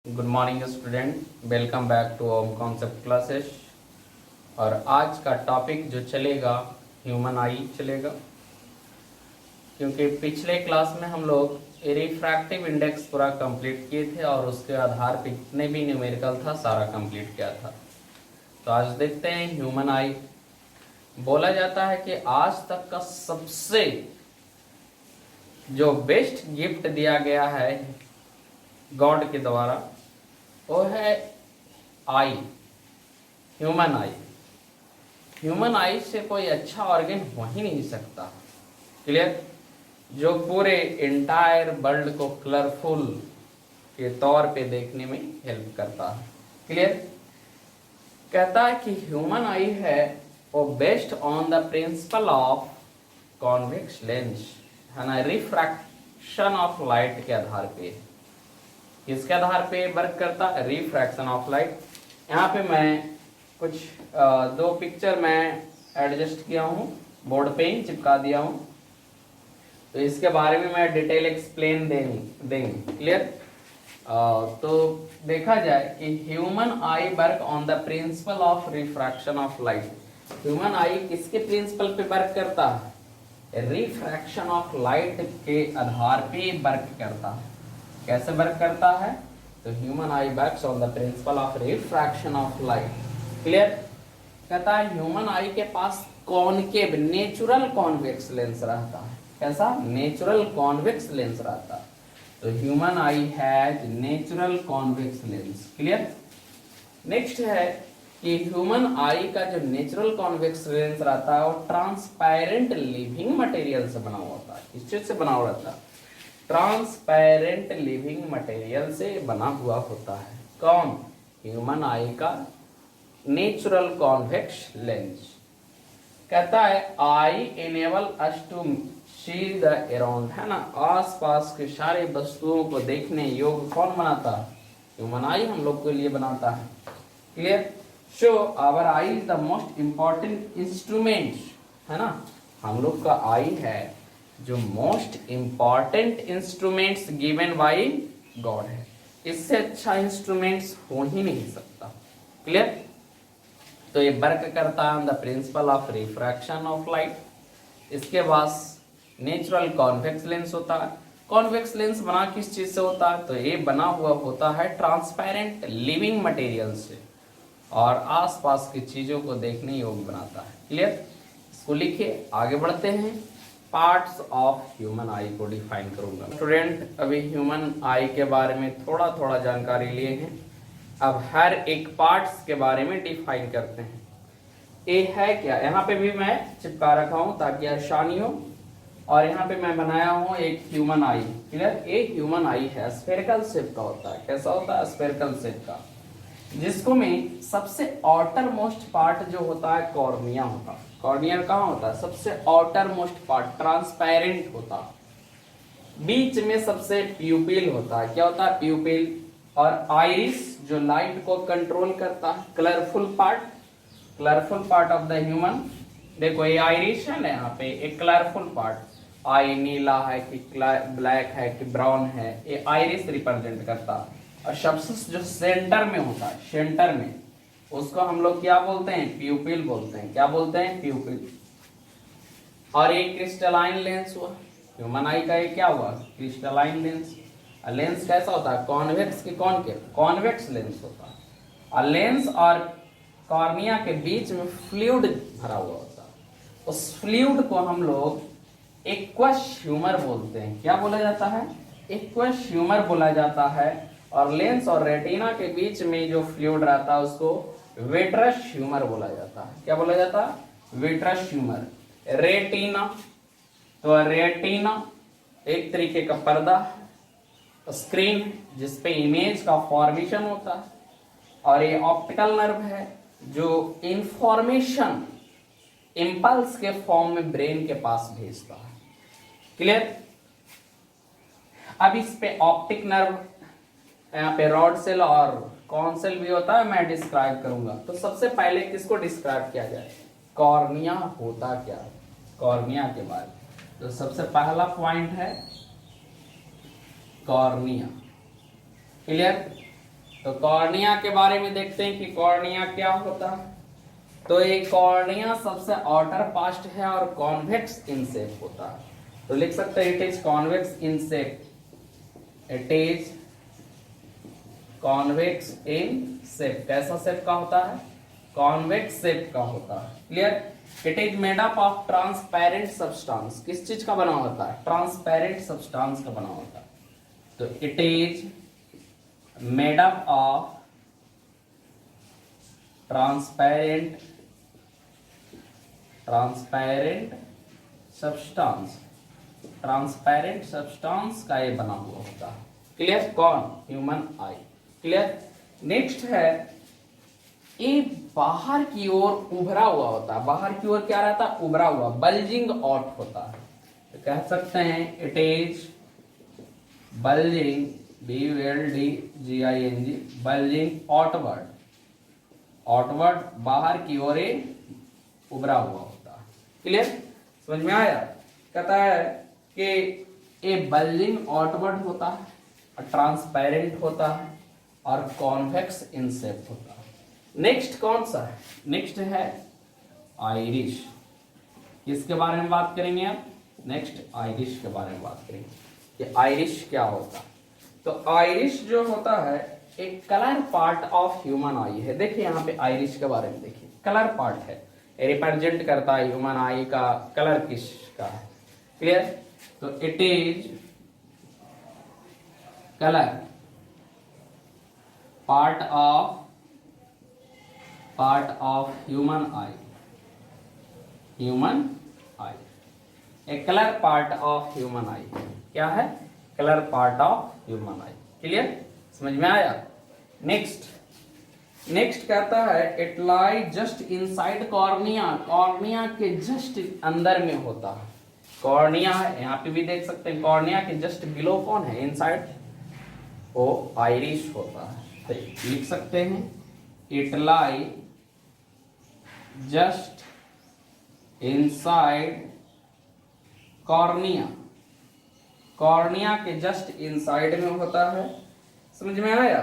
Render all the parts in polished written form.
Good morning student, welcome back to home concept classes. और आज का टॉपिक जो चलेगा ह्यूमन आई चलेगा, क्योंकि पिछले क्लास में हम लोग रिफ्रैक्टिव इंडेक्स पूरा कंप्लीट किए थे और उसके आधार पे जितने भी न्यूमेरिकल था सारा कंप्लीट किया था। तो आज देखते हैं ह्यूमन आई। बोला जाता है कि आज तक का सबसे जो बेस्ट गिफ्ट दिया गया है गॉड के द्वारा वो है आई, ह्यूमन आई। ह्यूमन आई से कोई अच्छा ऑर्गन हो ही नहीं सकता, क्लियर, जो पूरे एंटायर वर्ल्ड को कलरफुल के तौर पे देखने में हेल्प करता है। क्लियर, कहता है कि ह्यूमन आई है वो based on the principle of convex lens, है ना, रिफ्रैक्शन ऑफ लाइट के आधार पे। किसके आधार पे वर्क करता है? Refraction of light. यहाँ पे मैं कुछ दो पिक्चर मैं एडजस्ट किया हूँ, बोर्ड पे ही चिपका दिया हूँ, तो इसके बारे में मैं डिटेल एक्सप्लेन देंगे। क्लियर? तो देखा जाए कि human I work on the principle of refraction of light. Human आई किसके प्रिंसिपल पे वर्क करता है? रिफ्रैक्शन ऑफ लाइट के आधार पे वर्क करता है। कैसे वर्क करता है? तो human I works on the principle of refraction of light. Clear? कहता है ह्यूमन आई के पास कॉनकेव नेचुरल कॉन्वेक्स लेंस रहता है। कैसा? नेचुरल कॉन्वेक्स लेंस रहता है। तो human I has natural convex lens. Clear? Next है कि ह्यूमन आई का जो नेचुरल कॉन्वेक्स लेंस रहता है वो ट्रांसपेरेंट लिविंग मटेरियल से बना हुआ होता है। किस चीज से बना हुआ रहता है? ट्रांसपेरेंट लिविंग मटेरियल से बना हुआ होता है। कौन? ह्यूमन आई का नेचुरल कॉन्वेक्स लेंस। कहता है I enable us to see the around, है ना, आसपास के सारे वस्तुओं को देखने योग्य कौन बनाता है? ह्यूमन आई हम लोग के लिए बनाता है। Clear? So our eye is the most important instrument, है ना, हम लोग का आई है जो most important instruments given by God है। इससे अच्छा इंस्ट्रूमेंट्स हो ही नहीं सकता। क्लियर? तो ये वर्क करता है on the principle of refraction of light. इसके बाद नेचुरल कॉन्वेक्स लेंस होता है। कॉन्वेक्स लेंस बना किस चीज से होता है? तो ये बना हुआ होता है ट्रांसपेरेंट लिविंग मटेरियल से और आसपास की चीजों को देखने योग्य बनाता है। क्लियर? इसको लिखिए, आगे बढ़ते हैं। पार्ट्स ऑफ ह्यूमन आई को डिफाइन करूंगा। स्टूडेंट अभी ह्यूमन आई के बारे में थोड़ा थोड़ा जानकारी लिए हैं, अब हर एक पार्ट्स के बारे में डिफाइन करते हैं। ए है क्या? यहाँ पे भी मैं चिपका रखा हूं ताकि आसानी हो, और यहाँ पे मैं बनाया हूं एक ह्यूमन आई। क्लियर? एक ह्यूमन आई है स्फेरिकल शेप का होता है। कैसा होता है? स्फेरिकल शेप का, जिसको में सबसे आउटर मोस्ट पार्ट जो होता है कॉर्निया होता है। कॉर्निया कहाँ होता है? सबसे आउटर मोस्ट पार्ट, ट्रांसपेरेंट होता है। बीच में सबसे प्यूपिल होता है। क्या होता है? प्यूपिल। और आइरिस जो लाइट को कंट्रोल करता है। Colourful part, colourful part of the human. देखो ये आइरिस है ना, यहाँ पे एक कलरफुल पार्ट, आई नीला है कि ब्लैक है कि ब्राउन है, ये आइरिस रिप्रेजेंट करता है। और सबसे जो सेंटर में होता है, सेंटर में, उसको हम लोग क्या बोलते हैं? प्यूपिल बोलते हैं। क्या बोलते हैं? प्यूपिल। और ये क्रिस्टलाइन लेंस हुआ ह्यूमन आई का। ये क्या हुआ? Crystalline lens. लेंस कैसा होता है? कॉन्वेक्स की कॉनकेव, कॉन्वेक्स लेंस होता है। और लेंस और कॉर्निया के बीच में फ्लूइड भरा हुआ होता है। उस फ्लूइड को हम लोग एक्वस ह्यूमर बोलते हैं। क्या बोला जाता है? एक्वस ह्यूमर बोला जाता है। और लेंस और रेटिना के बीच में जो फ्लूइड रहता है उसको विट्रस ह्यूमर बोला जाता है। क्या बोला जाता है? Vitreous humour. रेटिना, तो रेटिना एक तरीके का पर्दा, स्क्रीन जिसपे इमेज का फॉर्मेशन होता है। और ये ऑप्टिकल नर्व है जो इंफॉर्मेशन इंपल्स के फॉर्म में ब्रेन के पास भेजता है। क्लियर? अब इस पे ऑप्टिक नर्व, यहाँ पे रॉड सेल और कॉन सेल भी होता है, मैं डिस्क्राइब करूंगा। तो सबसे पहले किसको डिस्क्राइब किया जाए? कॉर्निया होता क्या? कॉर्निया के बारे में। तो सबसे पहला पॉइंट है कॉर्निया। क्लियर? तो कॉर्निया के बारे में देखते हैं कि कॉर्निया क्या होता है। तो ये कॉर्निया सबसे आउटर पार्ट है और कॉन्वेक्स इन शेप होता है। तो लिख सकते हैं it is convex in shape, it is convex in shape. कैसा शेप का होता है? कॉन्वेक्स शेप का होता है। Clear? It is made up of transparent substance. किस चीज का बना होता है? ट्रांसपेरेंट सब्सटेंस का बना होता है। तो it is made up of transparent substance. Transparent substance का ये बना हुआ होता है। क्लियर? कौन? ह्यूमन आई। क्लियर? नेक्स्ट है, ये बाहर की ओर उभरा हुआ होता है। बाहर की ओर क्या रहता है? उभरा हुआ, बल्जिंग आउट होता है। तो कह सकते हैं it is bulging, BULDGING, bulging outward. Outward बाहर की ओर उभरा हुआ होता है। क्लियर? समझ में आया? कहता है कि ये बल्जिंग आउटवर्ड होता है, ट्रांसपेरेंट होता है और कॉन्वेक्स इन शेप होता है। नेक्स्ट कौन सा है? नेक्स्ट है आइरिश। किसके बारे में बात करेंगे आप? नेक्स्ट आइरिश के बारे में बात करेंगे कि आइरिश क्या होता है। तो आइरिश जो होता है एक कलर पार्ट ऑफ ह्यूमन आई है। देखिए यहाँ पे आइरिश के बारे में देखिए, कलर पार्ट है, रिप्रेजेंट करता है ह्यूमन आई का कलर किसका है। क्लियर? तो it is colour part of human I. Human I A colour part of human आई। क्या है? Colour part of human I. Clear? समझ में आया? नेक्स्ट कहता है it lie just inside cornea. Cornea के जस्ट अंदर में होता है। कॉर्निया है, यहाँ पे भी देख सकते हैं, कॉर्निया के जस्ट बिलो कौन है? इनसाइड, वो आइरिश होता है। तो लिख सकते हैं it lie just inside cornea. Cornea के जस्ट इनसाइड में होता है। समझ में आया?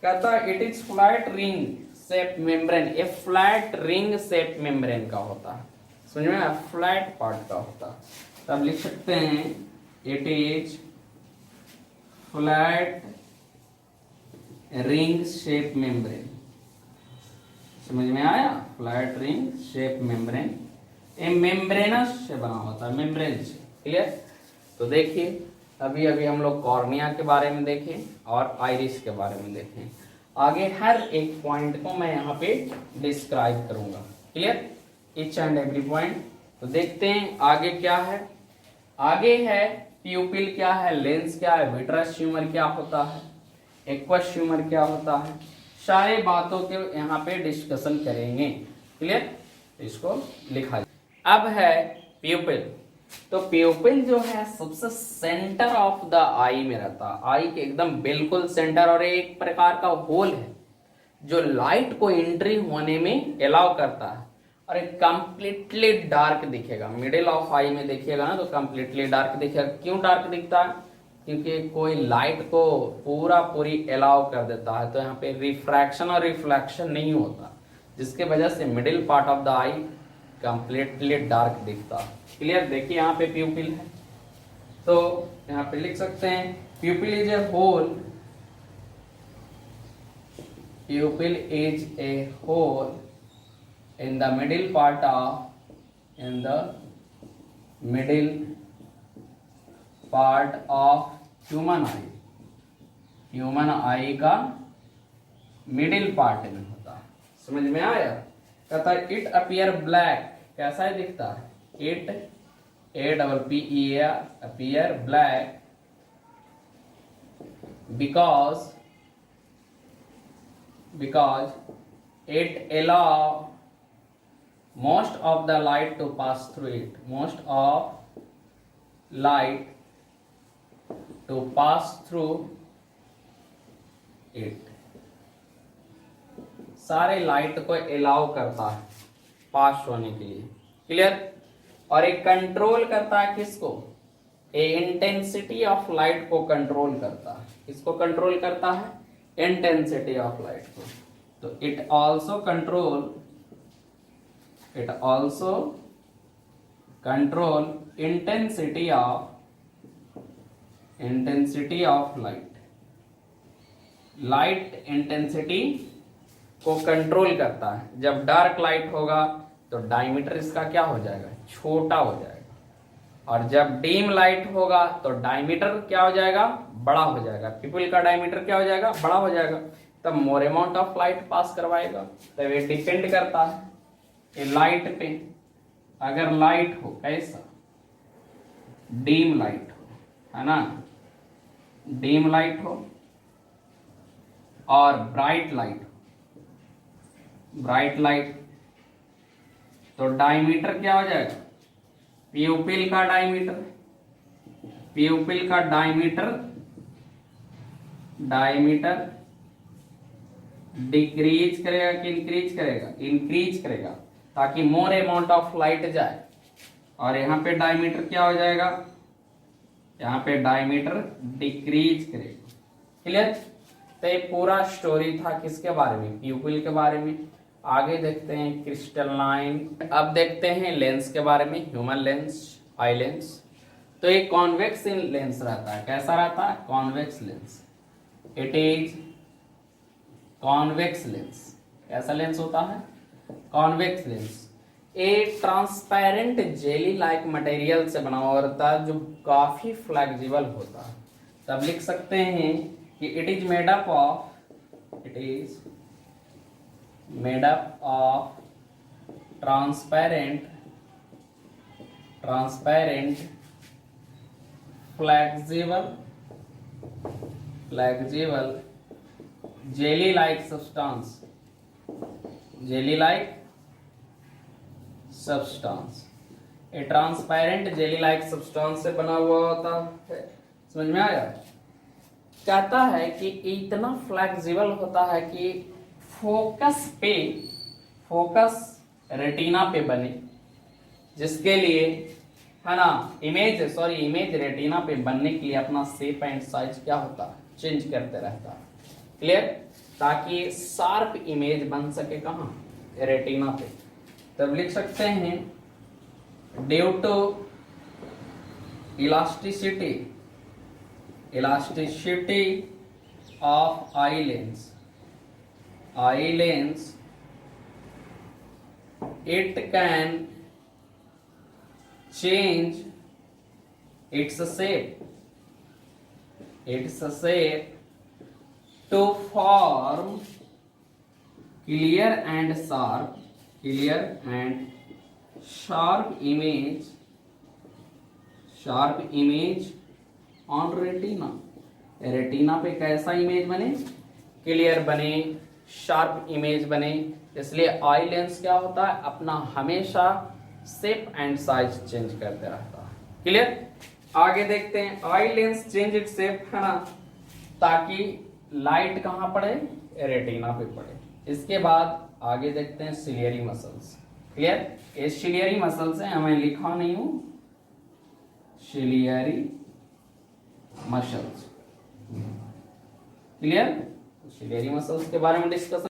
कहता है it is flat ring shape membrane. A flat ring shape membrane का होता है। समझ में आया? फ्लैट पार्ट का होता है। तब लिख सकते हैं it is flat ring shape membrane. समझ में आया? फ्लैट रिंग शेप मेम्ब्रेन, ए मेम्ब्रेनस से बना होता है, मेम्ब्रेन से। क्लियर? तो देखिए अभी हम लोग कॉर्निया के बारे में देखें और आइरिश के बारे में देखें। आगे हर एक पॉइंट को मैं यहाँ पे डिस्क्राइब करूंगा। Clear? Each and every point. तो देखते हैं आगे क्या है। आगे है प्यूपिल क्या है, लेंस क्या है, विट्रस ह्यूमर क्या होता है, एक्वस ह्यूमर क्या होता है, सारे बातों के यहाँ पे डिस्कशन करेंगे। क्लियर? इसको लिखा जाए। अब है प्यूपिल। तो प्यूपिल जो है सबसे सेंटर ऑफ द आई में रहता है, आई के एकदम बिल्कुल सेंटर, और एक प्रकार का होल है जो लाइट को एंट्री होने में अलाउ करता है। और एक कंप्लीटली डार्क दिखेगा, मिडिल ऑफ आई में देखिएगा ना तो कंप्लीटली डार्क दिखेगा। क्यों डार्क दिखता है? क्योंकि कोई लाइट को पूरी अलाउ कर देता है, तो यहाँ पे रिफ्रैक्शन और रिफ्लेक्शन नहीं होता, जिसके वजह से middle part of the I completely dark दिखता है। क्लियर? देखिए यहाँ पे प्यूपिल है, तो यहाँ पे लिख सकते हैं pupil is a hole, pupil is a hole in the middle part of human eye। Human eye का मिडिल पार्ट में होता है। समझ में आया? कहता है इट अपीयर ब्लैक। कैसा है दिखता है? It APPER appear black because it allow most of the light to pass through it, most of light to pass through it। सारे लाइट को अलाउ करता है पास होने के लिए। क्लियर? और एक कंट्रोल करता है किसको? ए इंटेंसिटी ऑफ लाइट को कंट्रोल करता है। किसको कंट्रोल करता है? इंटेंसिटी ऑफ लाइट को। तो it also control intensity of light intensity को कंट्रोल करता है। जब डार्क लाइट होगा तो डायमीटर इसका क्या हो जाएगा, छोटा हो जाएगा, और जब डीम लाइट होगा तो डायमीटर क्या हो जाएगा, बड़ा हो जाएगा। पीपल का डायमीटर क्या हो जाएगा, बड़ा हो जाएगा, तब more amount of light pass करवाएगा। तब ये डिपेंड करता है ये लाइट पे। अगर लाइट हो कैसा, डीम लाइट हो, है ना, डीम लाइट हो और ब्राइट लाइट, तो डायमीटर क्या हो जाएगा, प्यूपिल का डायमीटर डिक्रीज करेगा कि इंक्रीज करेगा, इंक्रीज करेगा, ताकि मोर अमाउंट ऑफ लाइट जाए। और यहाँ पे डायमीटर क्या हो जाएगा, यहाँ पे डायमीटर डिक्रीज करेगा। क्लियर। तो ये पूरा स्टोरी था किसके बारे में, प्यूपिल के बारे में। आगे देखते हैं क्रिस्टलाइन। अब देखते हैं लेंस के बारे में, ह्यूमन लेंस, आई लेंस। तो ये कॉन्वेक्स लेंस रहता है। कैसा रहता है, convex lens. It is convex lens. कैसा लेंस होता है, कॉन्वेक्स लेंस। ए ट्रांसपेरेंट जेली लाइक मटेरियल से बना हुआ रहता है, जो काफी फ्लेक्सिबल होता है। तब लिख सकते हैं कि it is made up of transparent flexible jelly like substance। A transparent jelly like substance से बना हुआ होता है। समझ में आया। कहता है कि इतना फ्लेक्सिबल होता है कि फोकस रेटिना पे बने, जिसके लिए, है ना, इमेज रेटिना पे बनने के लिए अपना शेप एंड साइज क्या होता है, चेंज करते रहता है। क्लियर। ताकि शार्प इमेज बन सके कहाँ, रेटिना पे। तब लिख सकते हैं due to elasticity of eye lens it can change its shape to form clear and sharp image on retina पे कैसा इमेज बने, क्लियर बने, शार्प इमेज बने। इसलिए आई लेंस क्या होता है, अपना हमेशा शेप एंड साइज चेंज करते रहता है। क्लियर। आगे देखते हैं, eye lens change it shape, है ना, ताकि लाइट कहाँ पड़े, रेटिना पे पड़े। इसके बाद आगे देखते हैं सिलियरी मसल्स। क्लियर। ये सिलियरी मसल्स है, हमें लिखा नहीं हूं, ciliary muscles. Clear. Ciliary muscles के बारे में डिस्कस